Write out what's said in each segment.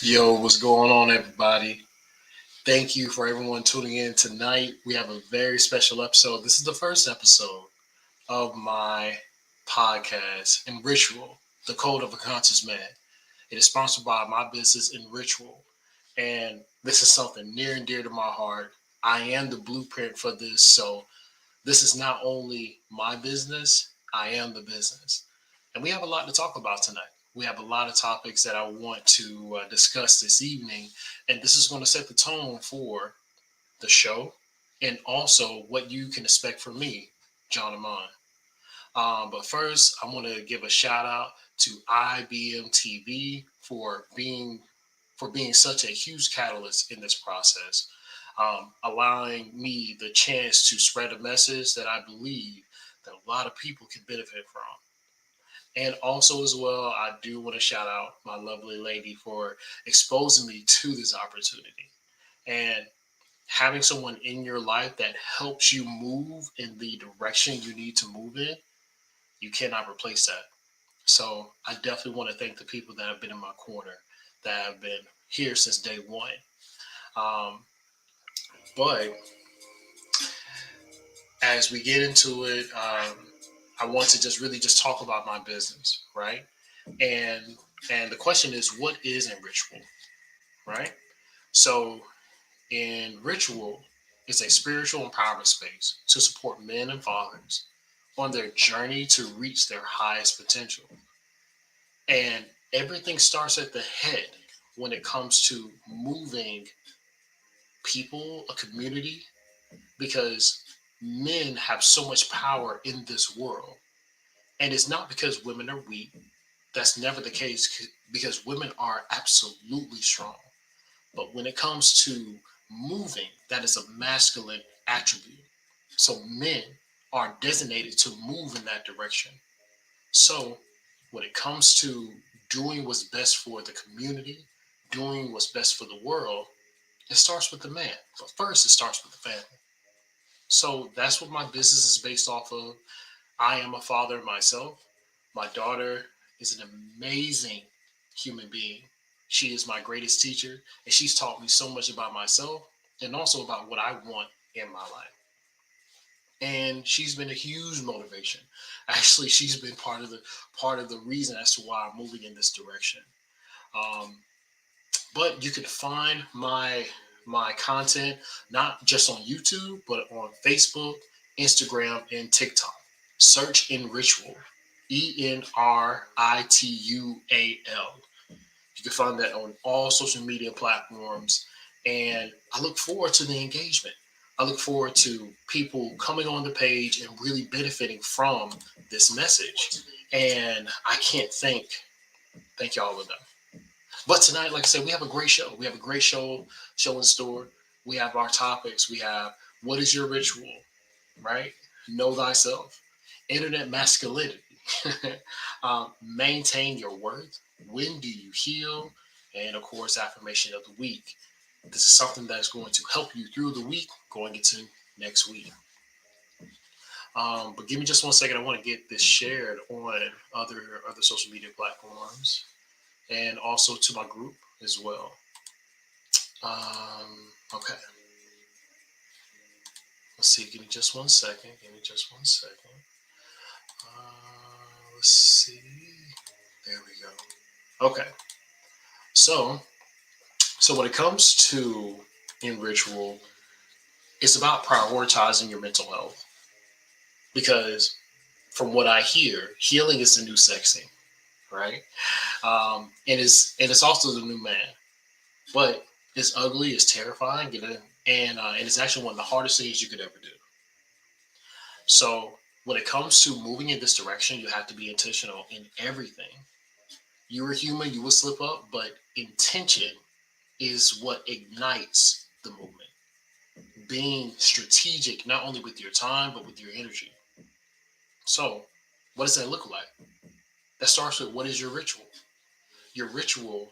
Yo, what's going on, everybody? Thank you for everyone tuning in tonight. We have a very special episode. This is the first episode of my podcast, Enritual, the Code of a Conscious Man. It is sponsored by my business, Enritual, and this is something near and dear to my heart. I am the blueprint for this, so this is not only my business, I am the business. And we have a lot to talk about tonight. We have a lot of topics that I want to discuss this evening. And this is going to set the tone for the show and also what you can expect from me, John Amon. But first, I want to give a shout out to IBM TV for being such a huge catalyst in this process, allowing me the chance to spread a message that I believe that a lot of people can benefit from. And also, as well, I do want to shout out my lovely lady for exposing me to this opportunity. And having someone in your life that helps you move in the direction you need to move in, you cannot replace that. So I definitely want to thank the people that have been in my corner, that have been here since day one. Um, but as we get into it, I want to just really just talk about my business, right? And and the question is, what is in ritual, right? So in ritual, it's a spiritual empowerment space to support men and fathers on their journey to reach their highest potential. And everything starts at the head when it comes to moving people, a community, because men have so much power in this world. And it's not because women are weak. That's never the case because women are absolutely strong. But when it comes to moving, that is a masculine attribute. So men are designated to move in that direction. So when it comes to doing what's best for the community, doing what's best for the world, it starts with the man. But first, it starts with the family. So that's what my business is based off of. I am a father myself. My daughter is an amazing human being. She is my greatest teacher, and she's taught me so much about myself and also about what I want in my life. And she's been a huge motivation. Actually, she's been part of the reason as to why I'm moving in this direction. Um, but you can find my content not just on YouTube, but on Facebook, Instagram, and TikTok. Search Enritual, Enritual. You can find that on all social media platforms. And I look forward to the engagement. I look forward to people coming on the page and really benefiting from this message. And I can't thank y'all enough. But tonight, like I said, we have a great show. We have a great show in store. We have our topics. We have what is your ritual, right? Know thyself. Internet masculinity. Maintain your worth. When do you heal? And of course, affirmation of the week. This is something that is going to help you through the week going into next week. But give me just 1 second. I want to get this shared on other social media platforms and also to my group as well. Okay. Let's see. Give me just 1 second. Give me just 1 second. Let's see. There we go. Okay. So, so when it comes to in ritual, it's about prioritizing your mental health because from what I hear, healing is the new sexy, right? And it's also the new man, but it's ugly, it's terrifying, and it's actually one of the hardest things you could ever do. So when it comes to moving in this direction, you have to be intentional in everything. You're a human, you will slip up, but intention is what ignites the movement. Being strategic, not only with your time, but with your energy. So, what does that look like? That starts with what is your ritual? Your ritual.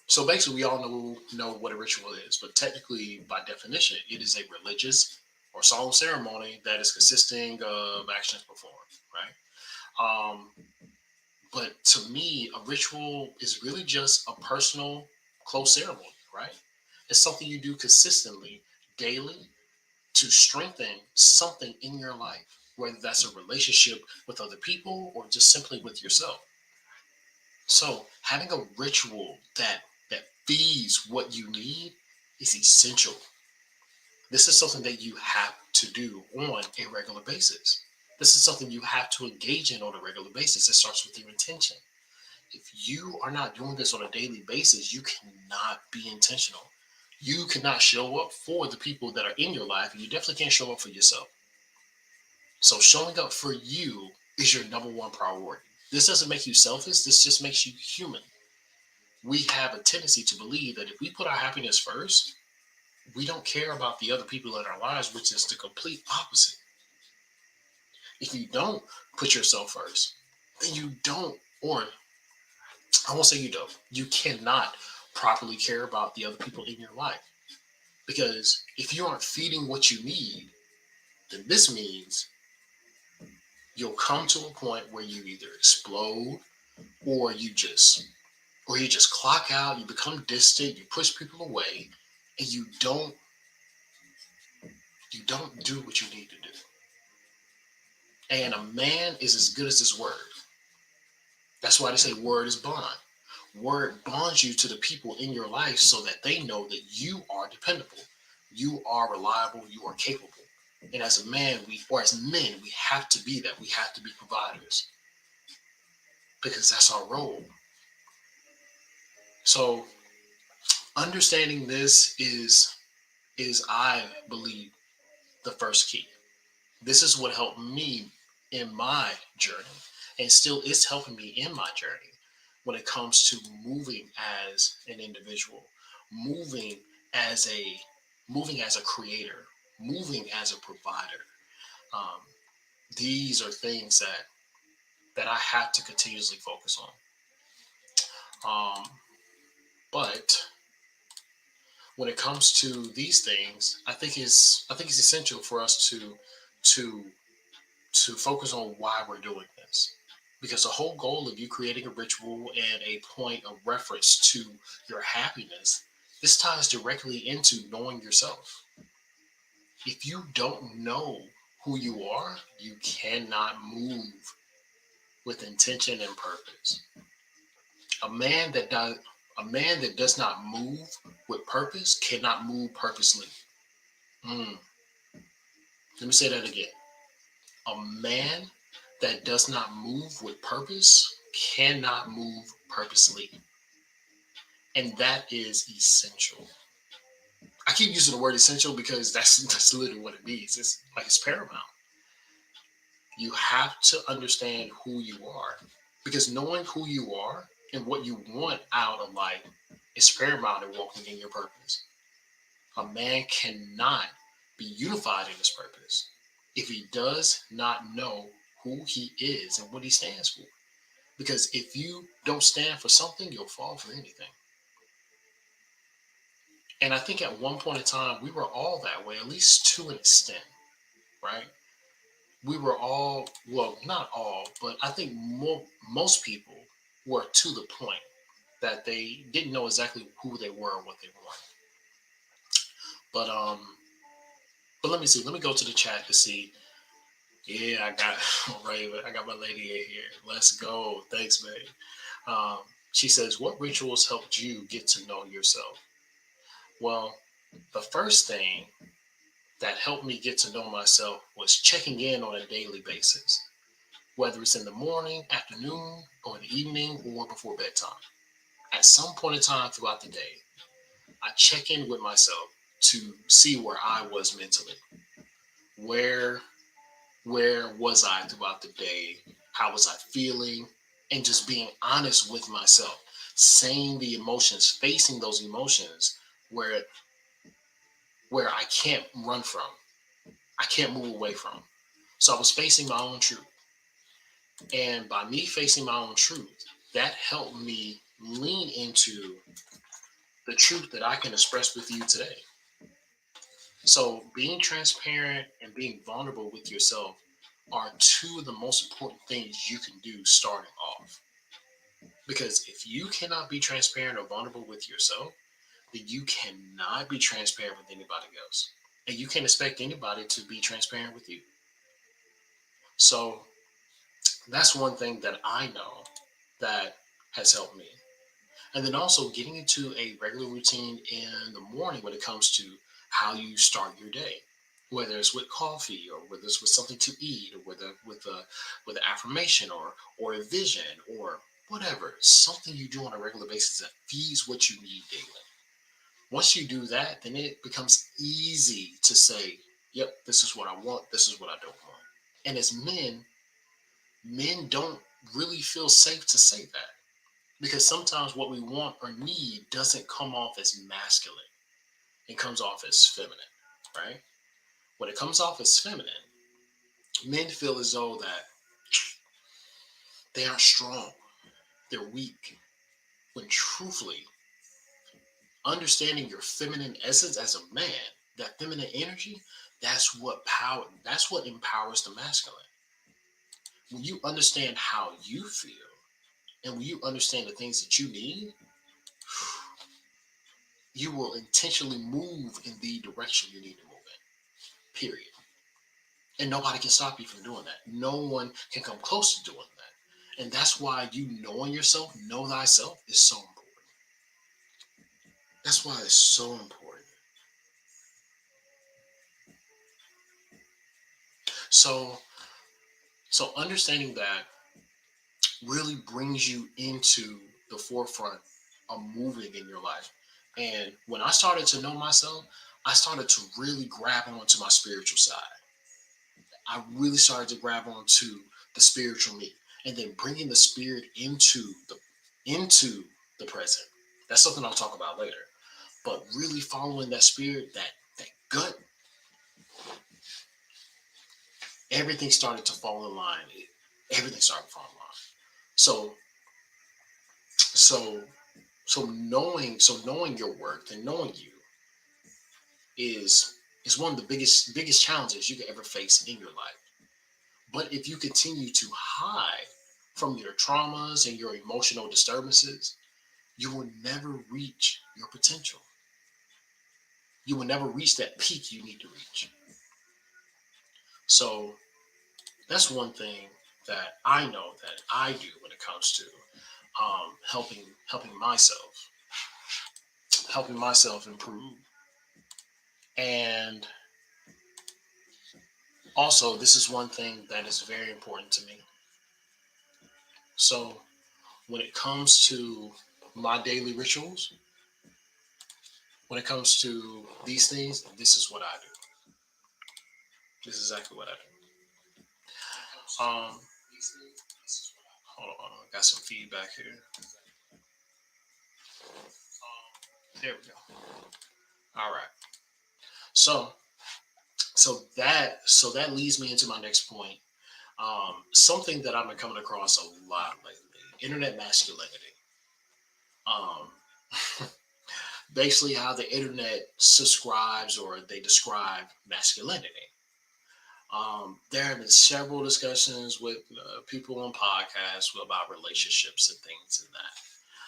So basically, we all know what a ritual is, but technically, by definition, it is a religious or solemn ceremony that is consisting of actions performed, right? Um, but to me, a ritual is really just a personal close ceremony, right? It's something you do consistently, daily, to strengthen something in your life, whether that's a relationship with other people or just simply with yourself. So having a ritual that feeds what you need is essential. This is something that you have to do on a regular basis. This is something you have to engage in on a regular basis. It starts with your intention. If you are not doing this on a daily basis, you cannot be intentional. You cannot show up for the people that are in your life, and you definitely can't show up for yourself. So showing up for you is your number one priority. This doesn't make you selfish. This just makes you human. We have a tendency to believe that if we put our happiness first, we don't care about the other people in our lives, which is the complete opposite. If you don't put yourself first, then you don't, or I won't say you don't, you cannot properly care about the other people in your life. Because if you aren't feeding what you need, then this means you'll come to a point where you either explode or you just clock out, you become distant, you push people away, and you don't do what you need to do. And a man is as good as his word. That's why they say word is bond. Word bonds you to the people in your life so that they know that you are dependable, you are reliable, you are capable. And as a man, or as men, we have to be that. We have to be providers because that's our role. So understanding this is I believe the first key. This is what helped me in my journey and still is helping me in my journey when it comes to moving as an individual, moving as a moving as a creator, moving as a provider. Um, these are things that I have to continuously focus on. But when it comes to these things, I think it's essential for us to to focus on why we're doing this. Because the whole goal of you creating a ritual and a point of reference to your happiness, this ties directly into knowing yourself. If you don't know who you are, you cannot move with intention and purpose. A man that does a man that does not move with purpose cannot move purposely. Mm, Let me say that again. A man that does not move with purpose cannot move purposely. And that is essential. I keep using the word essential because that's literally what it means. It's like it's paramount. You have to understand who you are. Because knowing who you are and what you want out of life is paramount in walking in your purpose. A man cannot be unified in his purpose if he does not know who he is and what he stands for. Because if you don't stand for something, you'll fall for anything. And I think at one point in time, we were all that way, at least to an extent, right? We were all, well, not all, but I think most people were to the point that they didn't know exactly who they were and what they wanted. But but let me see. Let me go to the chat to see. Yeah, I got Raven. I got my lady in here. Let's go. Thanks, babe. Um, she says, "What rituals helped you get to know yourself?" Well, the first thing that helped me get to know myself was checking in on a daily basis, whether it's in the morning, afternoon, or in the evening, or before bedtime. At some point in time throughout the day, I check in with myself to see where I was mentally. Where where was I throughout the day? How was I feeling? And just being honest with myself, saying the emotions, facing those emotions where where I can't run from, I can't move away from. So I was facing my own truth. And by me facing my own truth, that helped me lean into the truth that I can express with you today. So being transparent and being vulnerable with yourself are two of the most important things you can do starting off. Because if you cannot be transparent or vulnerable with yourself, then you cannot be transparent with anybody else. And you can't expect anybody to be transparent with you. So that's one thing that I know that has helped me. And then also getting into a regular routine in the morning when it comes to how you start your day, whether it's with coffee or whether it's with something to eat or whether with an affirmation or a vision or whatever, something you do on a regular basis that feeds what you need daily. Once you do that, then it becomes easy to say, yep, this is what I want, this is what I don't want. And as men don't really feel safe to say that because sometimes what we want or need doesn't come off as masculine. It comes off as feminine, right? When it comes off as feminine, men feel as though that they aren't strong, they're weak. When truthfully, understanding your feminine essence as a man, that feminine energy, that's what empowers the masculine. When you understand how you feel and when you understand the things that you need, you will intentionally move in the direction you need to move in. Period. And nobody can stop you from doing that. No one can come close to doing that. And that's why you knowing yourself, know thyself, is so important. That's why it's so important. So, so understanding that really brings you into the forefront of moving in your life. And when I started to know myself, I started to really grab onto my spiritual side. I really started to grab onto the spiritual me, and then bringing the spirit into the present. That's something I'll talk about later. But really following that spirit, that gut, everything started to fall in line. Everything started to fall in line. So so knowing your worth and knowing you is one of the biggest challenges you could ever face in your life. But if you continue to hide from your traumas and your emotional disturbances, you will never reach your potential. You will never reach that peak you need to reach. So that's one thing that I know that I do when it comes to helping myself improve. And also, this is one thing that is very important to me. So when it comes to my daily rituals, when it comes to these things, this is what I do. This is exactly what I do. Hold on, I got some feedback here. There we go. All right. So that leads me into my next point. Something that I've been coming across a lot lately: internet masculinity. Um, Basically, how the internet subscribes or they describe masculinity. There have been several discussions with people on podcasts about relationships and things and that.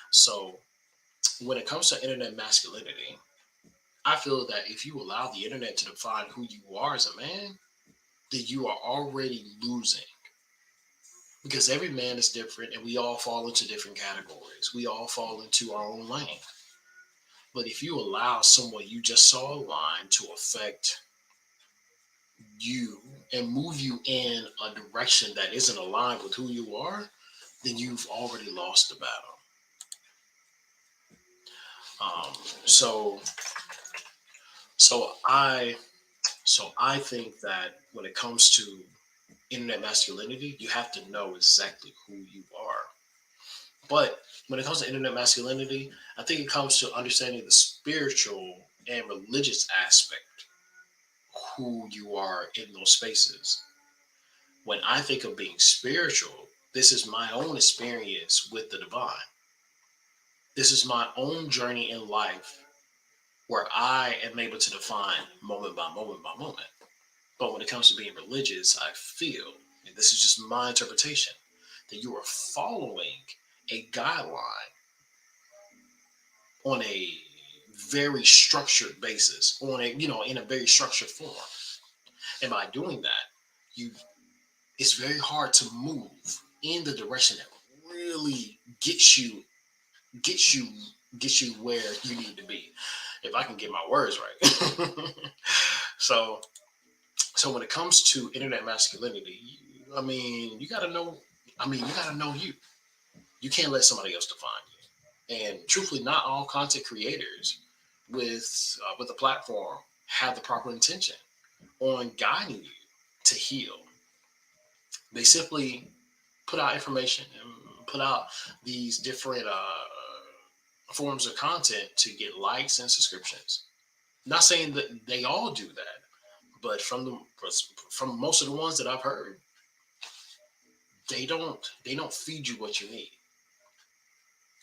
So when it comes to internet masculinity, I feel that if you allow the internet to define who you are as a man, then you are already losing. Because every man is different and we all fall into different categories. We all fall into our own lane. But if you allow someone you just saw online to affect you and move you in a direction that isn't aligned with who you are, then you've already lost the battle. Um, so, so I, so I think that when it comes to internet masculinity, you have to know exactly who you are. But when it comes to internet masculinity, I think it comes to understanding the spiritual and religious aspect, who you are in those spaces. When I think of being spiritual, this is my own experience with the divine. This is my own journey in life where I am able to define moment by moment by moment. But when it comes to being religious, I feel, and this is just my interpretation, that you are following a guideline on a very structured basis, on a in a very structured form. And by doing that, you it's very hard to move in the direction that really gets you gets you where you need to be. If I can get my words right. so so when it comes to internet masculinity, I mean, you got to know. I mean, you got to know you. You can't let somebody else define you. And truthfully, not all content creators with a platform have the proper intention on guiding you to heal. They simply put out information and put out these different forms of content to get likes and subscriptions. Not saying that they all do that, but from most of the ones that I've heard, they don't feed you what you need.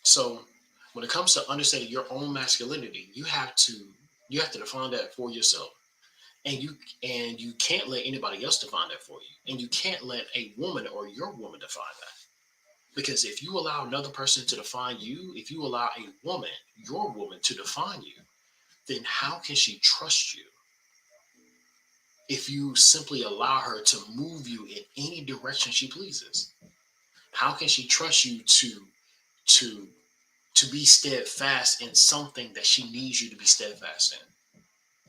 So when it comes to understanding your own masculinity, you have to define that for yourself. And you can't let anybody else define that for you. And you can't let a woman or your woman define that. Because if you allow another person to define you, if you allow a woman, your woman, to define you, then how can she trust you if you simply allow her to move you in any direction she pleases? How can she trust you to to be steadfast in something that she needs you to be steadfast in?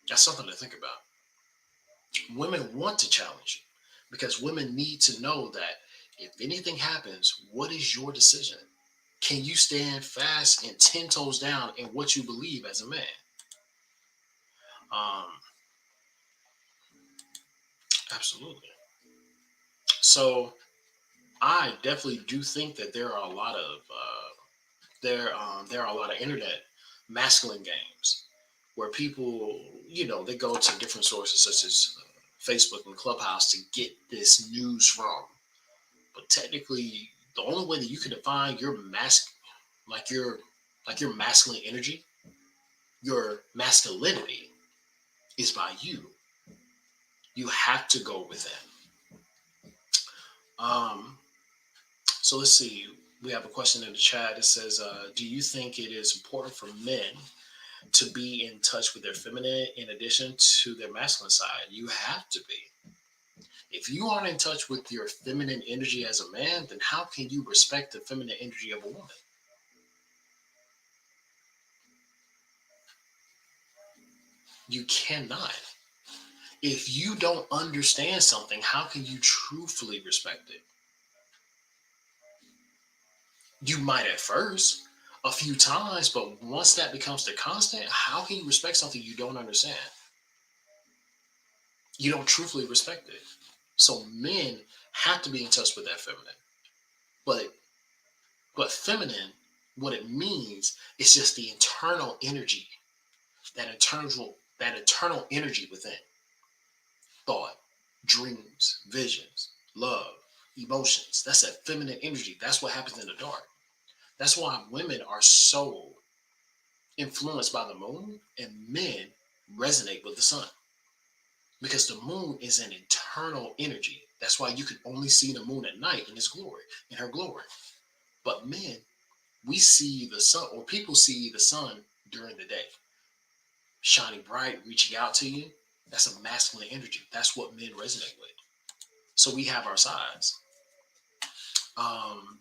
That's something to think about. Women want to challenge you because women need to know that if anything happens, what is your decision? Can you stand fast and 10 toes down in what you believe as a man? Um, Absolutely. So I definitely do think that there are a lot of internet masculine games where people, they go to different sources such as Facebook and Clubhouse to get this news from. But technically, the only way that you can define like your like your masculine energy, your masculinity, is by you. You have to go within. Um, so let's see. We have a question in the chat. It says, "Do you think it is important for men to be in touch with their feminine in addition to their masculine side?" You have to be. If you aren't in touch with your feminine energy as a man, then how can you respect the feminine energy of a woman? You cannot. If you don't understand something, how can you truthfully respect it? You might at first, a few times, but once that becomes the constant, how can you respect something you don't understand? You don't truthfully respect it. So men have to be in touch with that feminine. But feminine, what it means is just the internal energy, that internal energy within thought, dreams, visions, love, emotions. That's that feminine energy. That's what happens in the dark. That's why women are so influenced by the moon and men resonate with the sun, because the moon is an internal energy. That's why you can only see the moon at night in its glory, in her glory. But men, we see the sun, or people see the sun during the day, shining bright, reaching out to you. That's a masculine energy. That's what men resonate with. So we have our sides.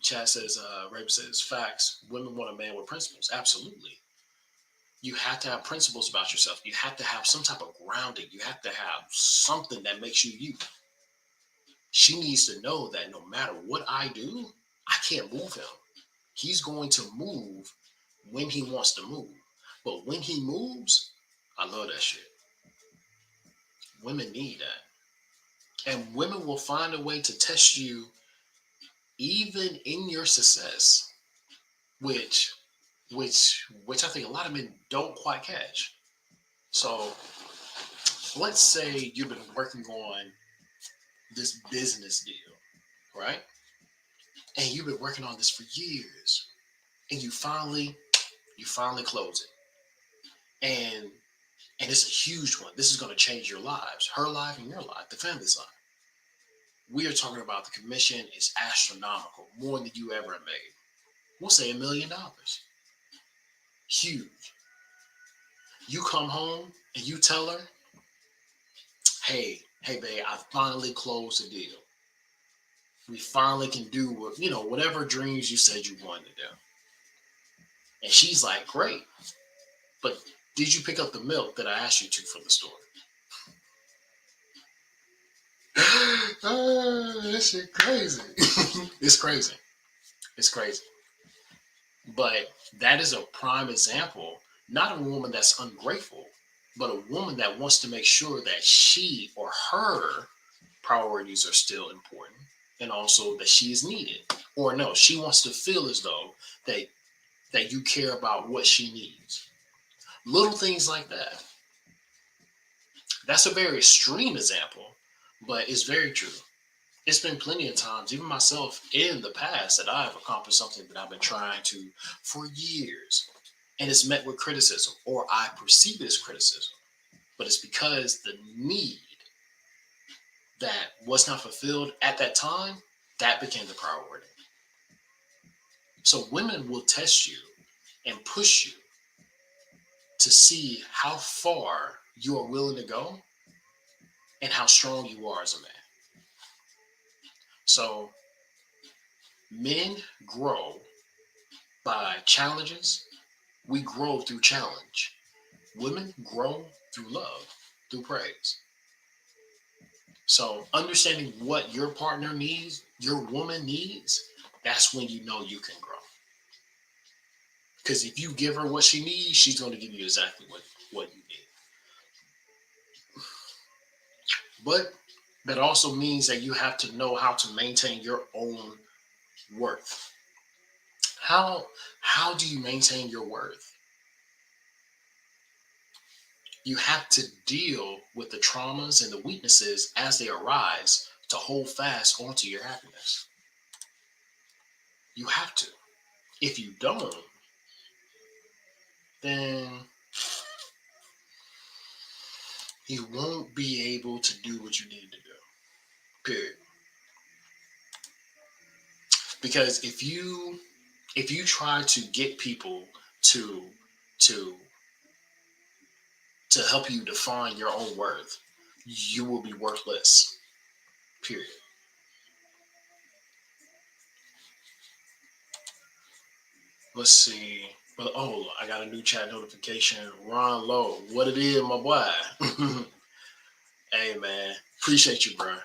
Chad says, Raven says, facts. Women want a man with principles. Absolutely. You have to have principles about yourself. You have to have some type of grounding. You have to have something that makes you you. She needs to know that no matter what I do, I can't move him. He's going to move when he wants to move. But when he moves, I love that shit. Women need that. And women will find a way to test you even in your success, which which I think a lot of men don't quite catch. So let's say you've been working on this business deal, right? And you've been working on this for years, and you finally close it, and it's a huge one. This is going to change your lives, her life and your life, the family's life. We are talking about the commission is astronomical, more than you ever made. We'll say $1 million. Huge. You come home and you tell her, hey, babe, I finally closed the deal. We finally can do what, whatever dreams you said you wanted to do. And she's like, great. But did you pick up the milk that I asked you to from the store? That shit crazy. It's crazy. It's crazy. But that is a prime example, not a woman that's ungrateful, but a woman that wants to make sure that she or her priorities are still important and also that she is needed. Or no, she wants to feel as though that you care about what she needs. Little things like that. That's a very extreme example, but it's very true. It's been plenty of times, even myself in the past, that I have accomplished something that I've been trying to for years. And it's met with criticism, or I perceive it as criticism. But it's because the need that was not fulfilled at that time, that became the priority. So women will test you and push you to see how far you are willing to go and how strong you are as a man. So men grow by challenges. We grow through challenge. Women grow through love, through praise. So understanding what your partner needs, your woman needs, that's when you know you can grow. Because if you give her what she needs, she's going to give you exactly what you need. But that also means that you have to know how to maintain your own worth. How do you maintain your worth? You have to deal with the traumas and the weaknesses as they arise to hold fast onto your happiness. You have to. If you don't, then you won't be able to do what you need to do. Period. Because if you try to get people to to to help you define your own worth, you will be worthless. Period. Let's see. But oh, I got a new chat notification. Ron Lowe, what it is, my boy? Hey man, appreciate you, bro.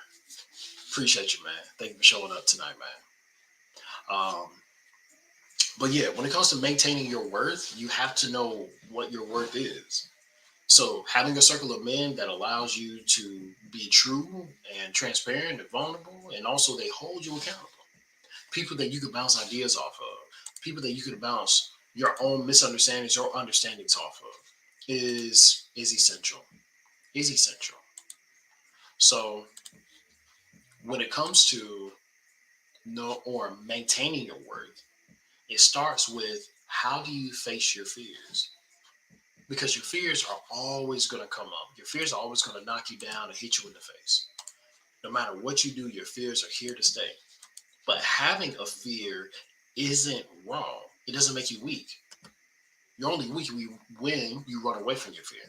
Appreciate you, man. Thank you for showing up tonight, man. But yeah, when it comes to maintaining your worth, you have to know what your worth is. So having a circle of men that allows you to be true and transparent and vulnerable, and also they hold you accountable. People that you can bounce ideas off of, people that you can bounce your own misunderstandings or understandings off of, is essential. Is essential. So when it comes to know or maintaining your worth, it starts with how do you face your fears? Because your fears are always going to come up. Your fears are always going to knock you down and hit you in the face. No matter what you do, your fears are here to stay. But having a fear isn't wrong. It doesn't make you weak. You're only weak when you run away from your fear,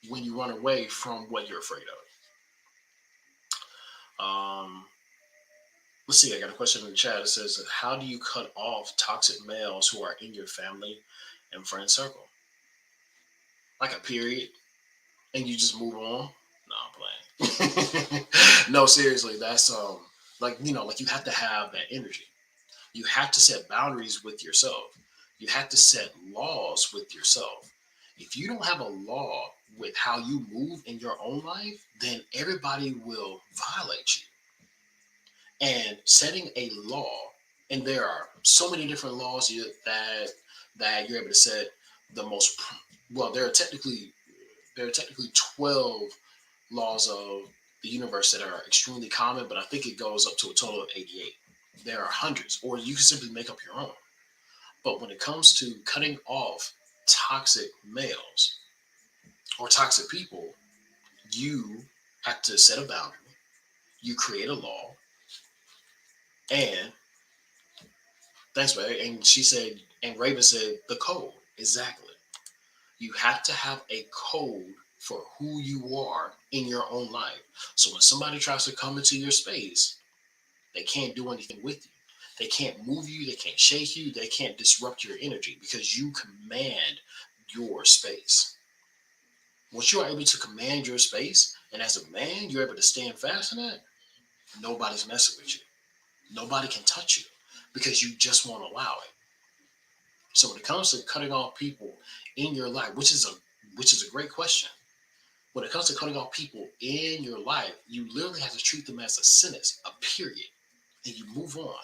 when you run away from what you're afraid of. Let's see, I got a question in the chat. It says, how do you cut off toxic males who are in your family and friend circle? Like a period, and you just move on? No, I'm playing. No, seriously, that's like you have to have that energy. You have to set boundaries with yourself. You have to set laws with yourself. If you don't have a law with how you move in your own life, then everybody will violate you. And setting a law, and there are so many different laws that you're able to set. The most well, there are technically 12 laws of the universe that are extremely common, but I think it goes up to a total of 88. There are hundreds, or you can simply make up your own. But when it comes to cutting off toxic males or toxic people, you have to set a boundary. You create a law, and thanks, man. And she said, and Raven said, the code. Exactly. You have to have a code for who you are in your own life. So when somebody tries to come into your space, they can't do anything with you. They can't move you. They can't shake you. They can't disrupt your energy because you command your space. Once you are able to command your space, and as a man, you're able to stand fast in that, nobody's messing with you. Nobody can touch you because you just won't allow it. So when it comes to cutting off people in your life, which is a great question. When it comes to cutting off people in your life, you literally have to treat them as a sentence, a period, and you move on.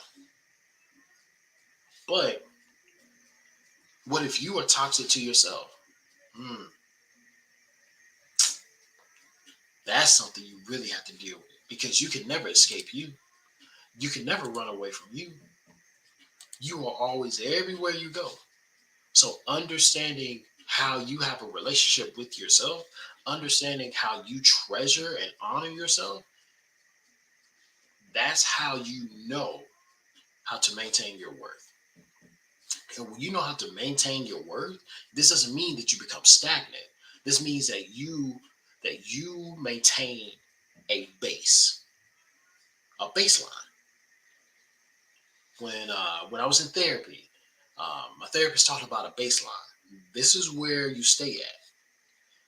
But what if you are toxic to yourself? Hmm, that's something you really have to deal with because you can never escape you. You can never run away from you. You are always everywhere you go. So understanding how you have a relationship with yourself, understanding how you treasure and honor yourself, that's how you know how to maintain your worth. And when you know how to maintain your worth, this doesn't mean that you become stagnant. This means that you maintain a base, a baseline. When I was in therapy, my therapist talked about a baseline. This is where you stay at.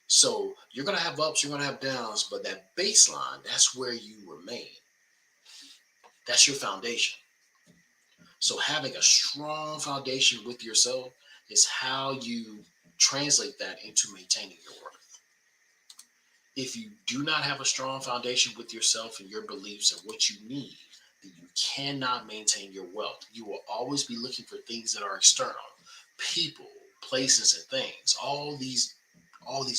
So you're gonna have ups, you're gonna have downs, but that baseline, that's where you remain. That's your foundation. So having a strong foundation with yourself is how you translate that into maintaining your worth. If you do not have a strong foundation with yourself and your beliefs and what you need, then you cannot maintain your wealth. You will always be looking for things that are external, people, places, and things. All these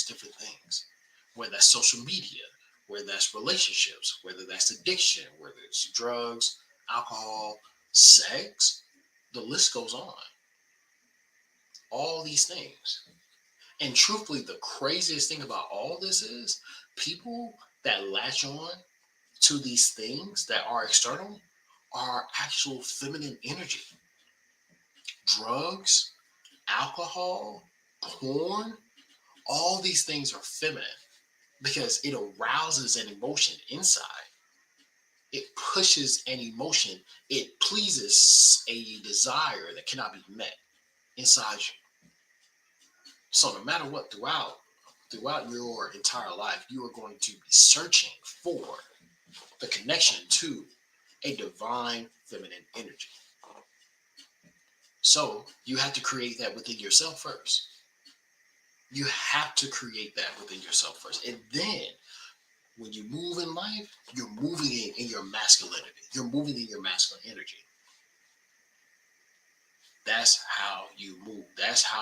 different things. Whether that's social media, whether that's relationships, whether that's addiction, whether it's drugs, alcohol, sex, the list goes on. All these things. And truthfully, the craziest thing about all this is people that latch on to these things that are external are actual feminine energy. Drugs, alcohol, porn, all these things are feminine because it arouses an emotion inside. It pushes an emotion. It pleases a desire that cannot be met inside you. So no matter what, throughout your entire life, you are going to be searching for the connection to a divine feminine energy. So you have to create that within yourself first. You have to create that within yourself first. And then when you move in life, you're moving in your masculinity. You're moving in your masculine energy. That's how you move. That's how